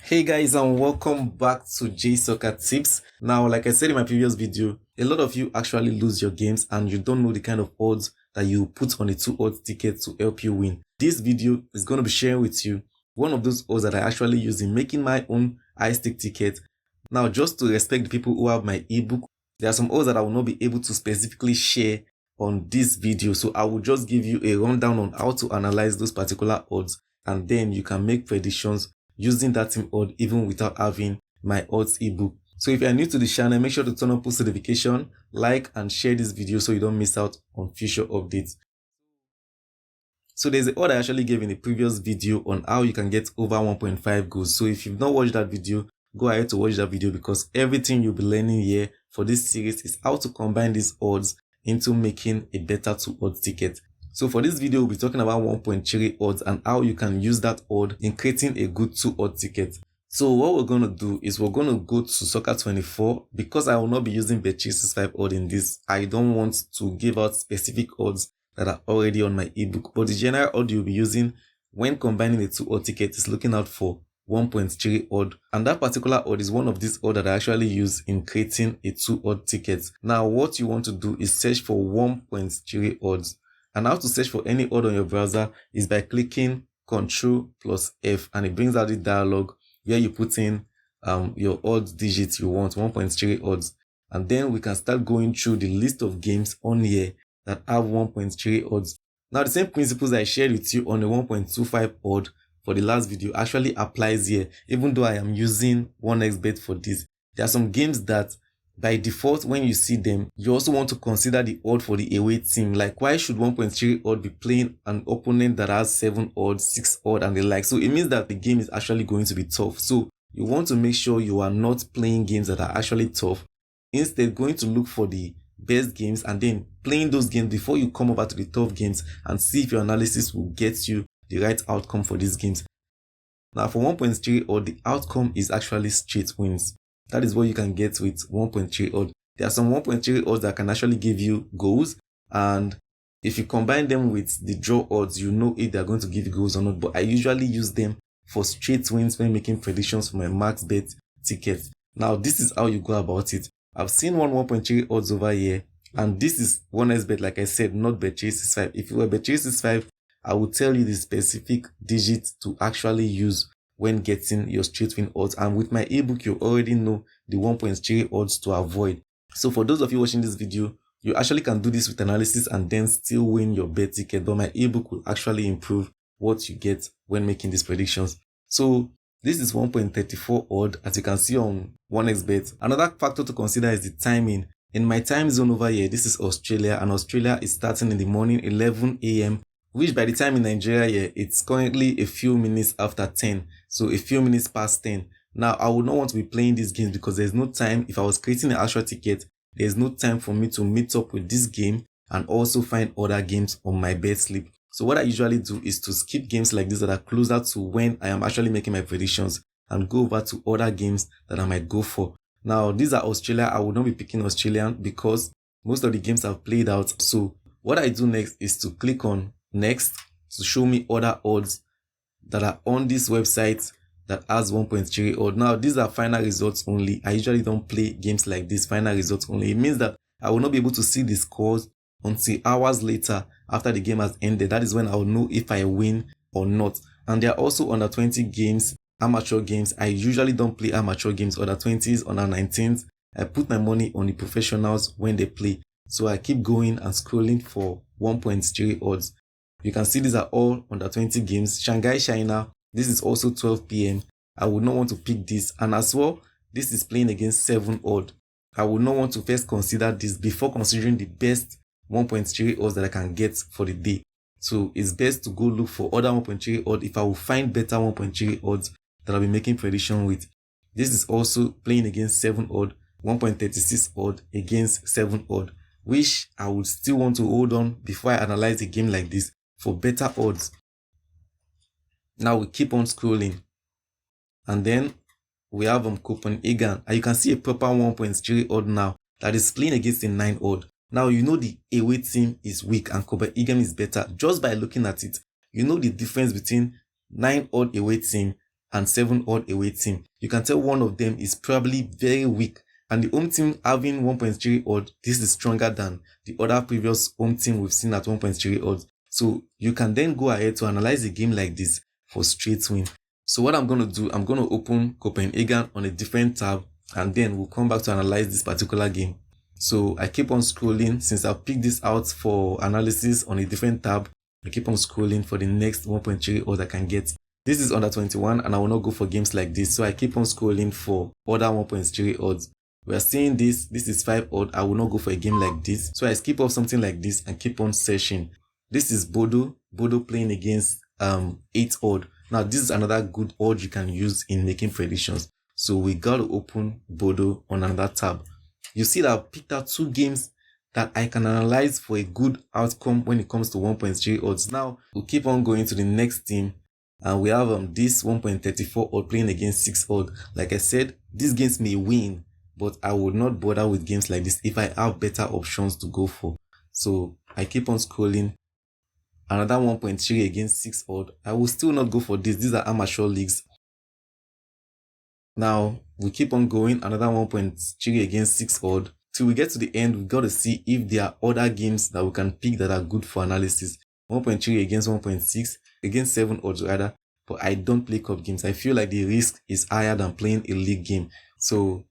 Hey guys, and welcome back to JaySoccerTips. Now, like I said in my previous video, a lot of you actually lose your games and you don't know the kind of odds that you put on a 2 odds ticket to help you win. This video is going to be sharing with you one of those odds that I actually use in making my own iStick ticket. Now, just to respect the people who have my ebook, there are some odds that I will not be able to specifically share on this video. So I will just give you a rundown on how to analyze those particular odds, and then you can make predictions using that same odd even without having my odds ebook. So if you are new to the channel, make sure to turn on post notification, like and share this video so you don't miss out on future updates. So there's an odd I actually gave in the previous video on how you can get over 1.5 goals. So if you've not watched that video, go ahead to watch that video, because everything you'll be learning here for this series is how to combine these odds into making a better 2 odds ticket. So for this video, we'll be talking about 1.3 odds and how you can use that odd in creating a good 2 odd ticket. So what we're going to do is we're going to go to Soccer 24. Because I will not be using Bet365 odd in this, I don't want to give out specific odds that are already on my ebook. But the general odd you'll be using when combining a 2 odd ticket is looking out for 1.3 odd, and that particular odd is one of these odds that I actually use in creating a 2 odd ticket. Now what you want to do is search for 1.3 odds. And how to search for any odd on your browser is by clicking Ctrl+F, and it brings out the dialog where you put in your odds digits you want, 1.3 odds. And then we can start going through the list of games on here that have 1.3 odds. Now the same principles I shared with you on the 1.25 odd for the last video actually applies here, even though I am using 1xbet for this. There are some games that by default, when you see them, you also want to consider the odd for the away team. Like, why should 1.3 odd be playing an opponent that has 7 odd, 6 odd, and the like? So it means that the game is actually going to be tough. So you want to make sure you are not playing games that are actually tough. Instead, going to look for the best games and then playing those games before you come over to the tough games and see if your analysis will get you the right outcome for these games. Now for 1.3 odd, the outcome is actually straight wins. That is what you can get with 1.3 odd. There are some 1.3 odds that can actually give you goals, and if you combine them with the draw odds, you know if they're going to give you goals or not. But I usually use them for straight wins when making predictions for my max bet tickets. Now this is how you go about it. I've seen 1.3 odds over here, and this is 1xbet, like I said, not Bet365. If you were Bet365, I will tell you the specific digits to actually use when getting your straight win odds, and with my ebook you already know the 1.3 odds to avoid. So for those of you watching this video, you actually can do this with analysis and then still win your bet ticket, but my ebook will actually improve what you get when making these predictions. So this is 1.34 odd, as you can see on 1xbet. Another factor to consider is the timing. In my time zone over here, this is Australia, and Australia is starting in the morning 11 a.m. which by the time in Nigeria here, it's currently a few minutes after 10. So a few minutes past 10. Now, I would not want to be playing these games because there's no time. If I was creating an actual ticket, there's no time for me to meet up with this game and also find other games on my bet slip. So what I usually do is to skip games like this that are closer to when I am actually making my predictions and go over to other games that I might go for. Now, these are Australia. I will not be picking Australian because most of the games I've played out. So what I do next is to click on next to show me other odds that are on this website that has 1.3 odd. Now these are final results only. I usually don't play games like this, final results only. It means that I will not be able to see the scores until hours later after the game has ended. That is when I will know if I win or not. And there are also under 20 games, amateur games. I usually don't play amateur games, under 20s, under 19s. I put my money on the professionals when they play. So I keep going and scrolling for 1.3 odds. You can see these are all under 20 games. Shanghai, China, this is also 12 p.m. I would not want to pick this. And as well, this is playing against 7 odd. I would not want to first consider this before considering the best 1.3 odds that I can get for the day. So it's best to go look for other 1.3 odd if I will find better 1.3 odds that I'll be making prediction with. This is also playing against 7 odd, 1.36 odd against 7 odd, which I would still want to hold on before I analyze a game like this for better odds. Now we keep on scrolling, and then we have Copenhagen, and you can see a proper 1.3 odd now that is playing against a 9 odd. Now you know the away team is weak and Copenhagen is better just by looking at it. You know the difference between 9 odd away team and 7 odd away team. You can tell one of them is probably very weak, and the home team having 1.3 odd, this is stronger than the other previous home team we've seen at 1.3 odds. So you can then go ahead to analyze a game like this for straight win. So what I'm going to do, I'm going to open Copenhagen on a different tab, and then we'll come back to analyze this particular game. So I keep on scrolling. Since I've picked this out for analysis on a different tab, I keep on scrolling for the next 1.3 odds I can get. This is under 21 and I will not go for games like this. So I keep on scrolling for other 1.3 odds. We are seeing this is 5 odd. I will not go for a game like this. So I skip off something like this and keep on searching. This is Bodo playing against 8 odd. Now this is another good odd you can use in making predictions. So we got to open Bodo on another tab. You see that I've picked out 2 games that I can analyze for a good outcome when it comes to 1.3 odds. Now we'll keep on going to the next team, and we have this 1.34 odd playing against 6 odd. Like I said, these games may win, but I would not bother with games like this if I have better options to go for. So I keep on scrolling. Another 1.3 against 6 odd. I will still not go for this. These are amateur leagues. Now we keep on going. Another 1.3 against 6 odd. Till we get to the end, we've got to see if there are other games that we can pick that are good for analysis. 1.3 against 1.6 against 7 odds rather. But I don't play cup games. I feel like the risk is higher than playing a league game. So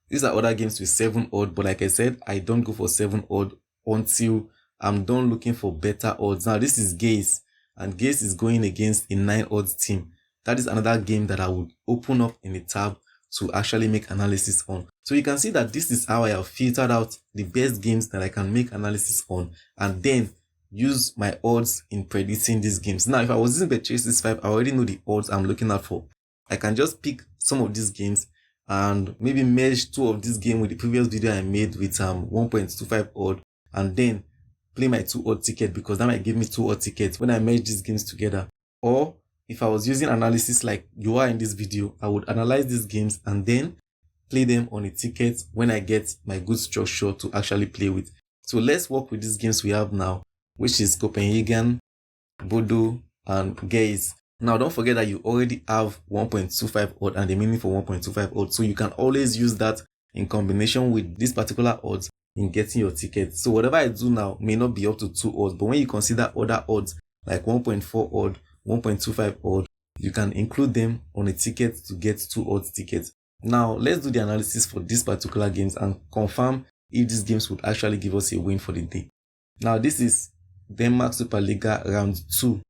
these are other games with 7 odd. But like I said, I don't go for 7 odd until I'm done looking for better odds. Now this is Gaze, and Gaze is going against a 9 odds team. That is another game that I would open up in a tab to actually make analysis on. So you can see that this is how I have filtered out the best games that I can make analysis on, and then use my odds in predicting these games. Now if I was using Bet365, I already know the odds I'm looking out for. I can just pick some of these games and maybe merge 2 of these games with the previous video I made with 1.25 odd, and then play my 2 odd ticket, because that might give me 2 odd tickets when I merge these games together. Or if I was using analysis like you are in this video, I would analyze these games and then play them on a ticket when I get my good structure to actually play with. So let's work with these games we have now, which is Copenhagen, Bodo, and Gaze. Now don't forget that you already have 1.25 odd and the meaning for 1.25 odd, so you can always use that in combination with this particular odds in getting your ticket. So whatever I do now may not be up to 2 odds, but when you consider other odds like 1.4 odd, 1.25 odd, you can include them on a ticket to get 2 odds tickets. Now let's do the analysis for these particular games and confirm if these games would actually give us a win for the day. Now this is Denmark Superliga round 2.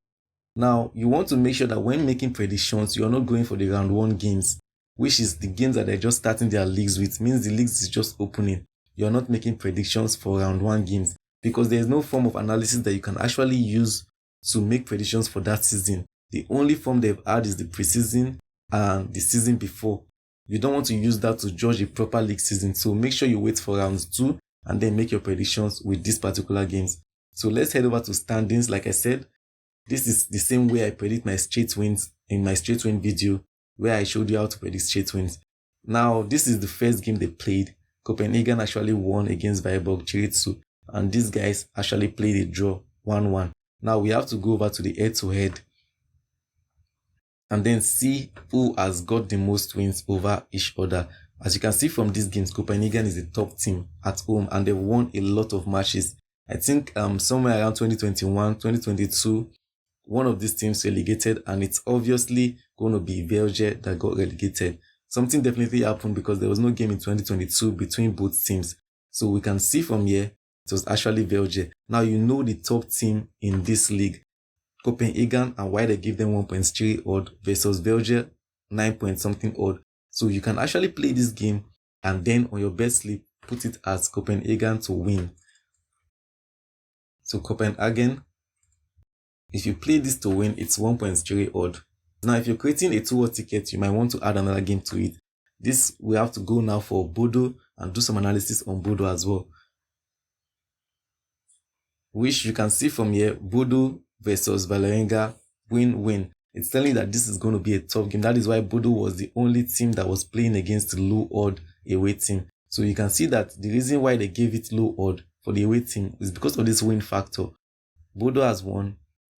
Now you want to make sure that when making predictions, you are not going for the round 1 games, which is the games that they're just starting their leagues with. Means the leagues is just opening. You're not making predictions for round 1 games, because there is no form of analysis that you can actually use to make predictions for that season. The only form they've had is the preseason and the season before. You don't want to use that to judge a proper league season. So make sure you wait for round 2 and then make your predictions with these particular games. So let's head over to standings. Like I said, this is the same way I predict my straight wins in my straight win video, where I showed you how to predict straight wins. Now this is the first game they played. Copenhagen actually won against Viborg 3-2, and these guys actually played a draw 1-1. Now we have to go over to the head-to-head and then see who has got the most wins over each other. As you can see from these games, Copenhagen is the top team at home and they've won a lot of matches. I think somewhere around 2021, 2022, one of these teams relegated, and it's obviously going to be Belgium that got relegated. Something definitely happened because there was no game in 2022 between both teams. So we can see from here, it was actually Belgium. Now you know the top team in this league, Copenhagen, and why they give them 1.3 odd versus Belgium 9 point something odd. So you can actually play this game and then on your best slip, put it as Copenhagen to win. So Copenhagen, if you play this to win, it's 1.3 odd. Now, if you're creating a 2 odd ticket, you might want to add another game to it. This, we have to go now for Bodo and do some analysis on Bodo as well, which you can see from here. Bodo versus Valerenga, win-win. It's telling you that this is going to be a tough game. That is why Bodo was the only team that was playing against the low odd away team. So you can see that the reason why they gave it low odd for the away team is because of this win factor. Bodo has won,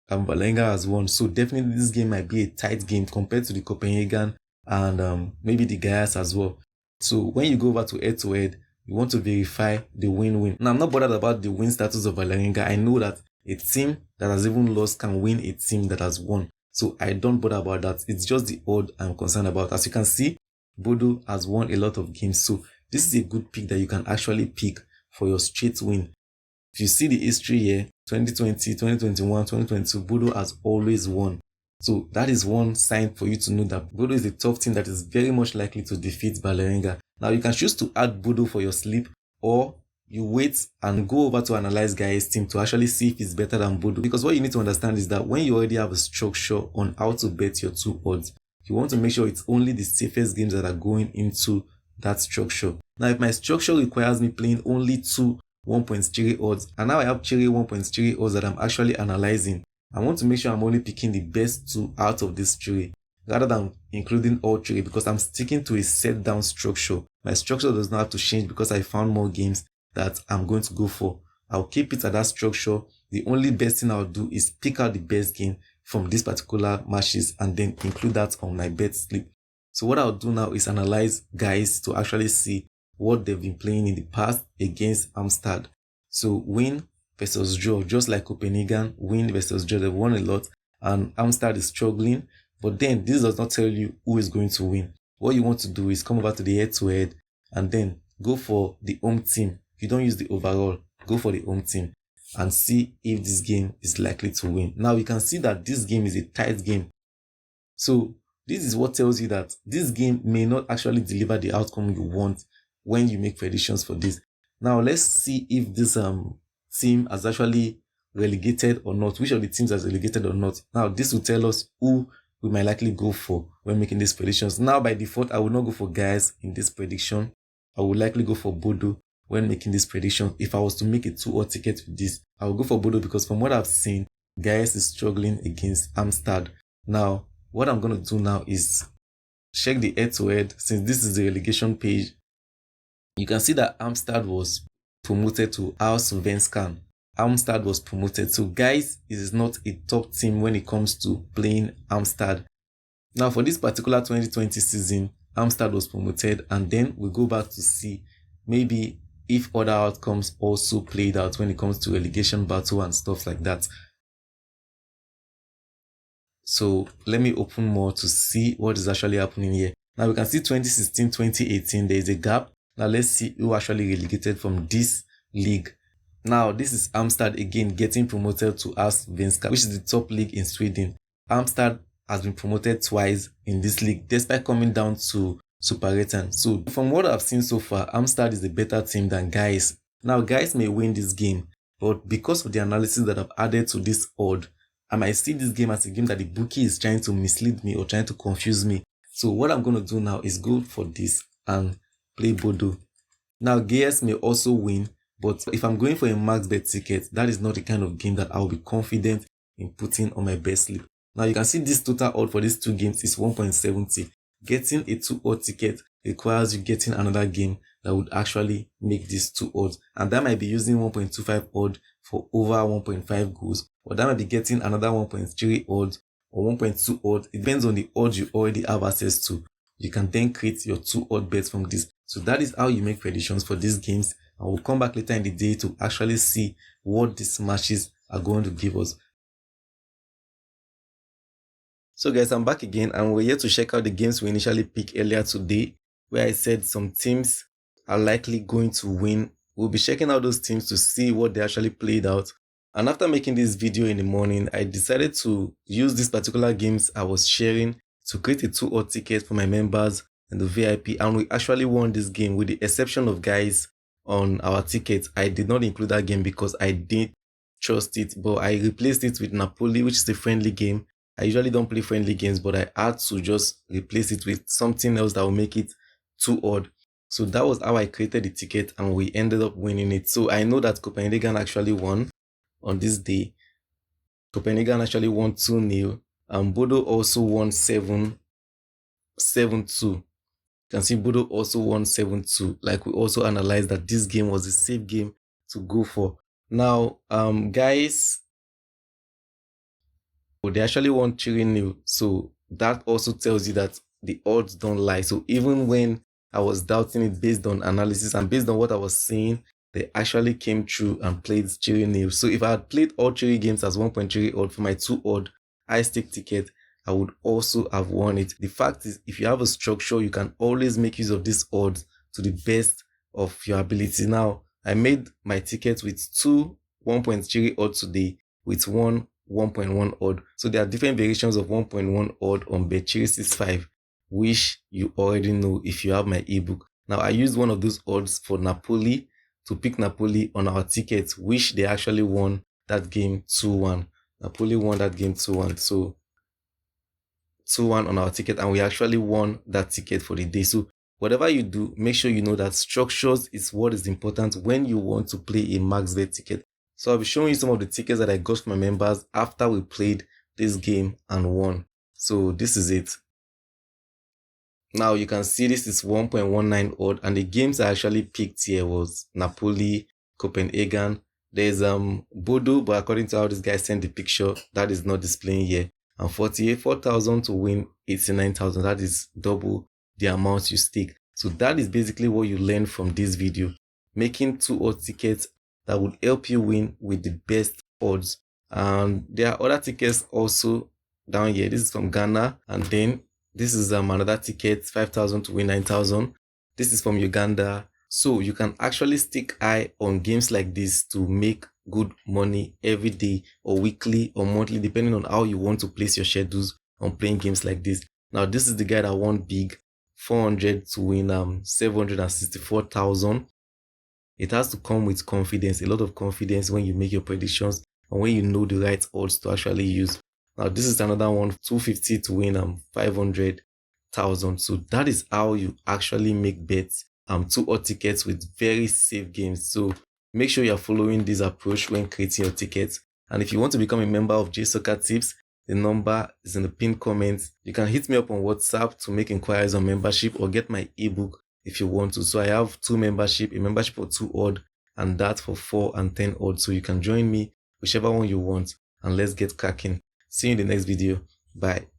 Valencia has won. So definitely this game might be a tight game compared to the Copenhagen and maybe the Gaias as well. So when you go over to head, you want to verify the win-win. Now, I'm not bothered about the win status of Valencia. I know that a team that has even lost can win a team that has won. So I don't bother about that. It's just the odd I'm concerned about. As you can see, Bodo has won a lot of games. So this is a good pick that you can actually pick for your straight win. If you see the history here, 2020, 2021, 2022, Bodo has always won. So that is one sign for you to know that Bodo is a tough team that is very much likely to defeat Valencia. Now you can choose to add Bodo for your sleep, or you wait and go over to analyze Guy's team to actually see if it's better than Bodo. Because what you need to understand is that when you already have a structure on how to bet your two odds, you want to make sure it's only the safest games that are going into that structure. Now, if my structure requires me playing only two 1.3 odds, and now I have 1.3 odds that I'm actually analyzing, I want to make sure I'm only picking the best two out of this three rather than including all three, because I'm sticking to a set down structure. My structure does not have to change because I found more games that I'm going to go for. I'll keep it at that structure. The only best thing I'll do is pick out the best game from these particular matches and then include that on my bet slip. So what I'll do now is analyze guys to actually see what they've been playing in the past against Amsterdam. So win versus draw, just like Copenhagen, win versus draw. They've won a lot and Amsterdam is struggling. But then this does not tell you who is going to win. What you want to do is come over to the head-to-head and then go for the home team. If you don't use the overall, go for the home team and see if this game is likely to win. Now you can see that this game is a tight game. So this is what tells you that this game may not actually deliver the outcome you want when you make predictions for this. Now let's see if this team has actually relegated or not. Which of the teams has relegated or not. Now this will tell us who we might likely go for when making these predictions. Now by default, I will not go for guys in this prediction. I would likely go for Bodo when making this prediction. If I was to make a 2-odd ticket with this, I will go for Bodo because from what I've seen, guys is struggling against Amsterdam. Now, what I'm going to do now is check the head-to-head. Since this is the relegation page, you can see that Amsterdam was promoted to Allsvenskan. Amsterdam was promoted. So guys, it is not a top team when it comes to playing Amsterdam. Now for this particular 2020 season, Amsterdam was promoted, and then we go back to see maybe if other outcomes also played out when it comes to relegation battle and stuff like that. So let me open more to see what is actually happening here. Now we can see 2016, 2018, there is a gap. Now let's see who actually relegated from this league. Now this is Amsterdam again getting promoted to Allsvenskan, which is the top league in Sweden. Amsterdam has been promoted twice in this league despite coming down to Superettan. So from what I've seen so far, Amsterdam is a better team than guys. Now guys may win this game, but because of the analysis that I've added to this odd, I might see this game as a game that the bookie is trying to mislead me or trying to confuse me. So what I'm going to do now is go for this and play Bodo. Now Gaias may also win, but if I'm going for a max bet ticket, that is not the kind of game that I'll be confident in putting on my bet slip. Now you can see this total odd for these two games is 1.70. Getting a 2-odd ticket requires you getting another game that would actually make this 2 odds, and that might be using 1.25 odd for over 1.5 goals, or that might be getting another 1.3 odd or 1.2 odd. It depends on the odds you already have access to. You can then create your 2-odd bets from this. So that is how you make predictions for these games. I will come back later in the day to actually see what these matches are going to give us. So guys, I'm back again and we're here to check out the games we initially picked earlier today, where I said some teams are likely going to win. We'll be checking out those teams to see what they actually played out. And after making this video in the morning, I decided to use these particular games I was sharing to create a 2-odd ticket for my members and the VIP, and we actually won this game with the exception of guys on our ticket. I did not include that game because I didn't trust it, but I replaced it with Napoli, which is a friendly game. I usually don't play friendly games, but I had to just replace it with something else that will make it 2-odd. So that was how I created the ticket and we ended up winning it. So I know that Copenhagen actually won on this day. Copenhagen actually won 2-0 and Bodo also won 7-2. You can see Bodo also won 7-2. Like we also analyzed that this game was a safe game to go for. Now, guys They actually won 3-0. So that also tells you that the odds don't lie. So even when I was doubting it based on analysis and based on what I was seeing, they actually came through and played 3-0. So if I had played all 3 games as 1.3 odd for my 2 odd high stake ticket, I would also have won it. The fact is, if you have a structure, you can always make use of these odds to the best of your ability. Now, I made my ticket with 2 1.3 odd today, with 1.1 odd. So there are different variations of 1.1 odd on Bet365, which you already know if you have my ebook. Now, I used one of those odds for Napoli to pick Napoli on our ticket, which they actually won that game 2-1. Napoli won that game 2-1. So 2-1 on our ticket, and we actually won that ticket for the day. So whatever you do, make sure you know that structures is what is important when you want to play a max bet ticket. So I'll be showing you some of the tickets that I got from my members after we played this game and won. So this is it. Now you can see this is 1.19 odd, and the games I actually picked here was Napoli, Copenhagen. There's Bodo, but according to how this guy sent the picture, that is not displaying here. And 4,000 to win 89,000. That is double the amount you stake. So that is basically what you learned from this video. Making 2 odd tickets that would help you win with the best odds. And there are other tickets also down here. This is from Ghana, and then this is another ticket, 5,000 to win 9,000. This is from Uganda. So you can actually stick eye on games like this to make good money every day or weekly or monthly, depending on how you want to place your schedules on playing games like this. Now, this is the guy that won big, 400 to win 764,000. It has to come with confidence, a lot of confidence when you make your predictions and when you know the right odds to actually use. Now, this is another one, 250 to win 500,000. So that is how you actually make bets, 2 odd tickets with very safe games. So make sure you're following this approach when creating your tickets. And if you want to become a member of JaySoccerTips, the number is in the pinned comments. You can hit me up on WhatsApp to make inquiries on membership or get my ebook if you want to. So I have 2 membership, a membership for 2 odd and that for 4 and 10 odd. So you can join me, whichever one you want, and let's get cracking. See you in the next video. Bye.